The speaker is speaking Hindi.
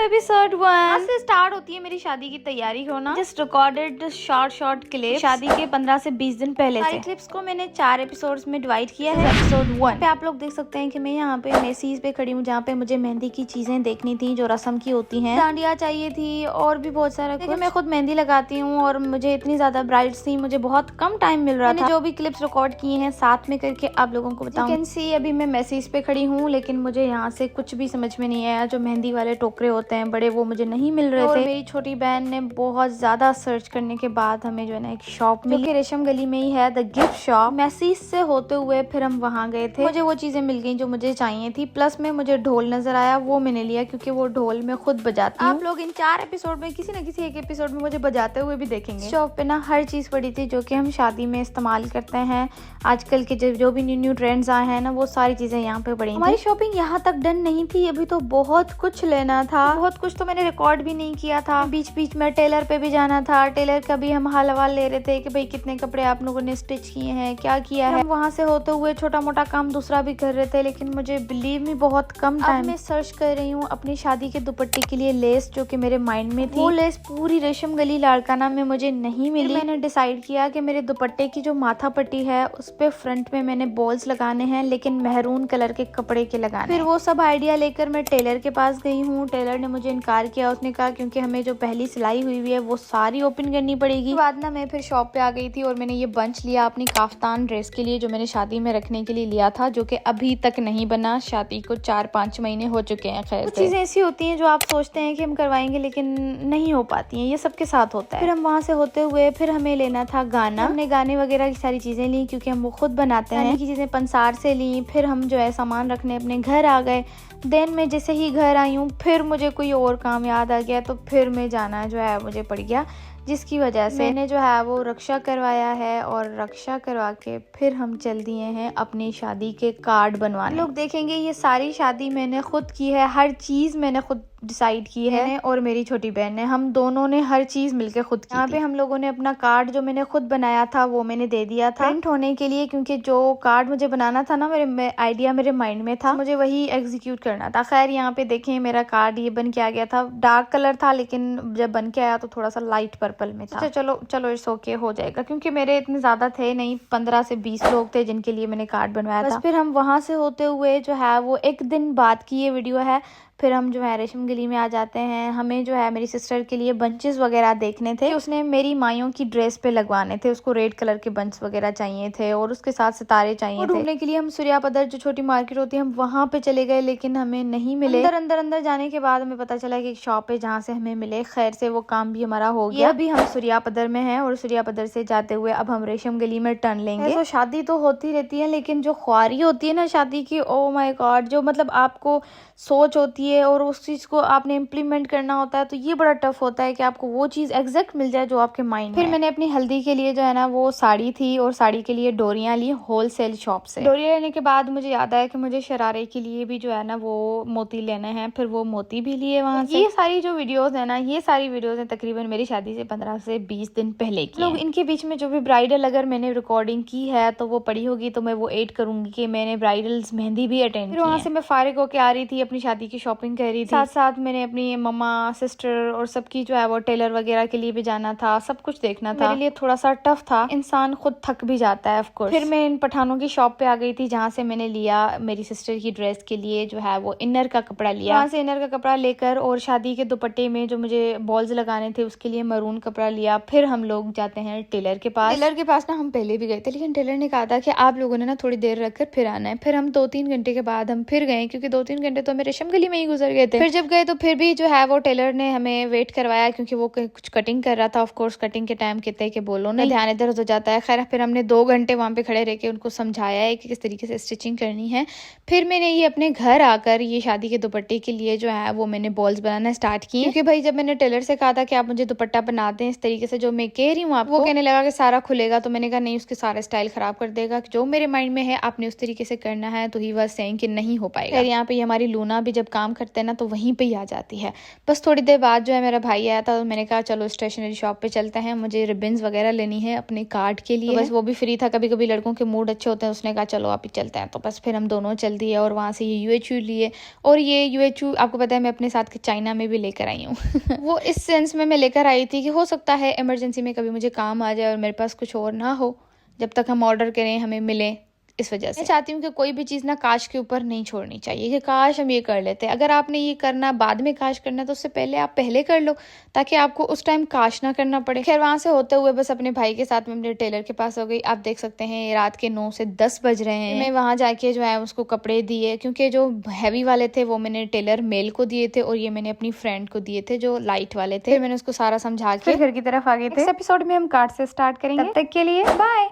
एपिसोड 1 से स्टार्ट होती है मेरी शादी की तैयारी होना। जस्ट रिकॉर्डेड शॉर्ट क्लिप शादी के 15 से 20 दिन पहले से। क्लिप्स को मैंने 4 एपिसोड्स में डिवाइड किया है। एपिसोड 1 पे आप लोग देख सकते हैं कि मैं यहाँ पे मेसीज पे खड़ी हूँ, जहाँ पे मुझे मेहंदी की चीजें देखनी थी जो रस्म की होती हैं। डांडिया चाहिए थी और भी बहुत सारा कुछ। मैं खुद मेहंदी लगाती हूँ और मुझे इतनी ज्यादा ब्राइड्स थी, मुझे बहुत कम टाइम मिल रहा था। जो भी क्लिप्स रिकॉर्ड किए हैं साथ में करके आप लोगों को बताऊँ। अभी मैं मेसीज पे खड़ी हूँ, लेकिन मुझे यहाँ से कुछ भी समझ में नहीं आया। जो मेहंदी वाले टोकरे होते हैं बड़े, वो मुझे नहीं मिल रहे थे। मेरी छोटी बहन ने बहुत ज्यादा सर्च करने के बाद हमें जो है ना एक शॉप मिली, रेशम गली में ही है, द गिफ्ट शॉप। मैसीज से होते हुए फिर हम वहाँ गए थे। मुझे वो चीजें मिल गई जो मुझे चाहिए थी। प्लस में मुझे ढोल नजर आया, वो मैंने लिया क्योंकि वो ढोल मैं खुद बजाती हूँ। आप लोग इन 4 एपिसोड में किसी न किसी एक एपिसोड में मुझे बजाते हुए भी देखेंगे। शॉप पे ना हर चीज पड़ी थी जो कि हम शादी में इस्तेमाल करते हैं। आजकल के जो भी न्यू ट्रेंड्स आए हैं ना, वो सारी चीजें यहाँ पे पड़ी। हमारी शॉपिंग यहाँ तक डन नहीं थी, अभी तो बहुत कुछ लेना था। बहुत कुछ तो मैंने रिकॉर्ड भी नहीं किया था। बीच बीच में टेलर पे भी जाना था। टेलर का भी हम हाल हवाल ले रहे थे कि भाई कितने कपड़े आप लोगों ने स्टिच किए हैं, क्या किया है। हम वहाँ से होते हुए छोटा मोटा काम दूसरा भी कर रहे थे, लेकिन मुझे बिलीव में बहुत कम टाइम। मैं सर्च कर रही हूँ अपनी शादी के दुपट्टे के लिए लेस, जो कि मेरे माइंड में थी। वो लेस पूरी रेशम गली लाड़काना में मुझे नहीं मिली। मैंने डिसाइड किया कि मेरे दुपट्टे की जो माथा पट्टी है उस पे फ्रंट में मैंने बॉल्स लगाने हैं, लेकिन मेहरून कलर के कपड़े के लगाने। फिर वो सब आइडिया लेकर मैं टेलर के पास गई हूँ। टेलर ने मुझे इनकार किया। उसने कहा क्योंकि हमें जो पहली सिलाई हुई है वो सारी ओपन करनी पड़ेगी। बाद ना मैं फिर शॉप पे आ गई थी और मैंने ये बंच लिया अपनी काफ्तान ड्रेस के लिए, जो मैंने शादी में रखने के लिए लिया था, जो कि अभी तक नहीं बना। शादी को 4-5 महीने हो चुके हैं। खैर चीजें ऐसी होती हैं जो आप सोचते हैं कि हम करवाएंगे लेकिन नहीं हो पाती हैं, ये सबके साथ होता है। फिर हम वहाँ से होते हुए फिर हमें लेना था गाना। हमने गाने वगैरह की सारी चीजें ली क्योंकि हम वो खुद बनाते हैं। की चीजें पंसार से ली। फिर हम जो है सामान रखने अपने घर आ गए। देन में जैसे ही घर आई हूँ फिर मुझे कोई और काम याद आ गया, तो फिर मैं जाना जो है मुझे पड़ गया, जिसकी वजह से मैंने जो है वो रक्षा करवाया है। और रक्षा करवा के फिर हम चल दिए हैं अपनी शादी के कार्ड बनवाने। लोग देखेंगे ये सारी शादी मैंने खुद की है, हर चीज मैंने खुद डिसाइड की है। और मेरी छोटी बहन ने, हम दोनों ने हर चीज मिलकर खुद की। यहाँ पे हम लोगों ने अपना कार्ड जो मैंने खुद बनाया था वो मैंने दे दिया था प्रिंट होने के लिए, क्योंकि जो कार्ड मुझे बनाना था ना, मेरे आइडिया मेरे माइंड में था, मुझे वही एग्जीक्यूट करना था। खैर यहाँ पे देखें मेरा कार्ड ये बन के आ गया था। डार्क कलर था, लेकिन जब बन के आया तो थोड़ा सा लाइट पर्पल में था। चलो इट्स ओके, हो जाएगा, क्योंकि मेरे इतने ज्यादा थे नहीं, 15 से 20 लोग थे जिनके लिए मैंने कार्ड बनवाया था। फिर हम वहां से होते हुए जो है वो एक दिन बाद की ये वीडियो है। फिर हम जो है रेशम गली में आ जाते हैं। हमें जो है मेरी सिस्टर के लिए बंचेस वगैरह देखने थे। उसने मेरी माइयों की ड्रेस पे लगवाने थे, उसको रेड कलर के बंच वगैरह चाहिए थे और उसके साथ सितारे चाहिए थे। ढूंढने के लिए हम सूर्या पदर जो छोटी मार्केट होती है, हम वहाँ पे चले गए, लेकिन हमें नहीं मिले। अंदर जाने के बाद हमें पता चला कि एक शॉप है जहाँ से हमें मिले। खैर से वो काम भी हमारा हो गया। अभी हम सूर्या पदर में हैं और सूर्या पदर से जाते हुए अब हम रेशम गली में टर्न लेंगे। तो शादी तो होती रहती है, लेकिन जो ख्वारी होती है ना शादी की, ओ माय गॉड, जो मतलब आपको सोच होती है और उस चीज को आपने इम्प्लीमेंट करना होता है, तो ये बड़ा टफ होता है कि आपको वो चीज एग्जैक्ट मिल जाए जो आपके माइंड में। फिर मैंने अपनी हल्दी के लिए जो है ना वो साड़ी थी, और साड़ी के लिए डोरियां ली होलसेल शॉप से। डोरियां लेने के बाद मुझे याद आया कि मुझे शरारे के लिए भी जो है ना वो मोती लेने हैं। फिर वो मोती भी लिए वहां से। ये सारी जो वीडियोस है ना, ये सारी वीडियोस हैं तकरीबन मेरी शादी से 15 से 20 दिन पहले की। लोग इनके बीच में जो भी ब्राइडल अगर मैंने रिकॉर्डिंग की है तो वो पड़ी होगी, तो मैं वो एड करूंगी कि मैंने ब्राइडल्स मेहंदी भी अटेंड की। वहां से मैं फारिग होके आ रही थी, अपनी शादी की शॉपिंग कर रही थी। साथ साथ मैंने अपनी मम्मा, सिस्टर और सबकी जो है वो टेलर वगैरह के लिए भी जाना था, सब कुछ देखना था। मेरे लिए थोड़ा सा टफ था, इंसान खुद थक भी जाता है ऑफ कोर्स। फिर मैं इन पठानों की शॉप पे आ गई थी, जहाँ से मैंने लिया मेरी सिस्टर की ड्रेस के लिए जो है वो इनर का कपड़ा लिया। वहाँ से इनर का कपड़ा लेकर और शादी के दुपट्टे में जो मुझे बॉल्स लगाने थे उसके लिए मरून कपड़ा लिया। फिर हम लोग जाते हैं टेलर के पास। टेलर के पास ना हम पहले भी गए थे, लेकिन टेलर ने कहा था कि आप लोगों ने ना थोड़ी देर रखकर फिर आना है। फिर हम 2-3 घंटे के बाद हम फिर गए, क्योंकि 2-3 घंटे तो हमें रेशम गली में ही गुजर गए थे। फिर जब गए तो फिर भी जो है वो टेलर ने हमें वेट करवाया, क्योंकि वो कुछ कटिंग कर रहा था। ऑफ कोर्स कटिंग के टाइम कहते हैं कि बोलो नहीं, ध्यान इधर हो जाता है। खैर फिर हमने 2 घंटे वहां पे खड़े रह के उनको समझाया है कि किस तरीके से स्टिचिंग करनी है। फिर मैंने ये अपने घर आकर ये शादी के दुपट्टे के लिए जो है वो मैंने बॉल्स बनाना स्टार्ट किए, क्योंकि भाई जब मैंने टेलर से कहा था कि आप मुझे दुपट्टा बना दें इस तरीके से जो मैं कह रही हूँ आपको, वो कहने लगा कि सारा खुलेगा। तो मैंने कहा नहीं, उसके सारा स्टाइल खराब कर देगा, जो मेरे माइंड में है आपने उस तरीके से करना है। तो ही वह सेइंग कि नहीं हो पाएगा। फिर यहाँ पे हमारी लूना लूना भी जब काम करते हैं ना तो वहीं पे ही आ जाती है। बस थोड़ी देर बाद जो है मेरा भाई आया था, तो मैंने कहा चलो स्टेशनरी शॉप पे चलते हैं, मुझे रिबन्स वगैरह लेनी है अपने कार्ड के लिए। तो बस वो भी फ्री था, कभी कभी लड़कों के मूड अच्छे होते हैं, उसने कहा चलो आप ही चलते हैं। तो बस फिर हम दोनों चल दिए और वहाँ से ये UHU लिए। और ये UHU आपको पता है मैं अपने साथ चाइना में भी लेकर आई हूँ वो इस सेंस में मैं लेकर आई थी कि हो सकता है इमरजेंसी में कभी मुझे काम आ जाए और मेरे पास कुछ और ना हो, जब तक हम ऑर्डर करें हमें मिले। इस वजह से मैं चाहती हूँ कि कोई भी चीज़ ना काश के ऊपर नहीं छोड़नी चाहिए कि काश हम ये कर लेते हैं। अगर आपने ये करना बाद में काश करना तो उससे पहले आप पहले कर लो, ताकि आपको उस टाइम काश ना करना पड़े। खैर वहाँ से होते हुए बस अपने भाई के साथ में अपने टेलर के पास हो गई। आप देख सकते हैं रात के 9 से 10 बज रहे हैं। मैं वहाँ जाके जो है उसको कपड़े दिए, क्योंकि जो हैवी वाले थे वो मैंने टेलर मेल को दिए थे और ये मैंने अपनी फ्रेंड को दिए थे जो लाइट वाले थे। मैंने उसको सारा समझा के घर की तरफ आ गए थे। इस एपिसोड में हम कार्ड से स्टार्ट करेंगे, तब तक के लिए बाय।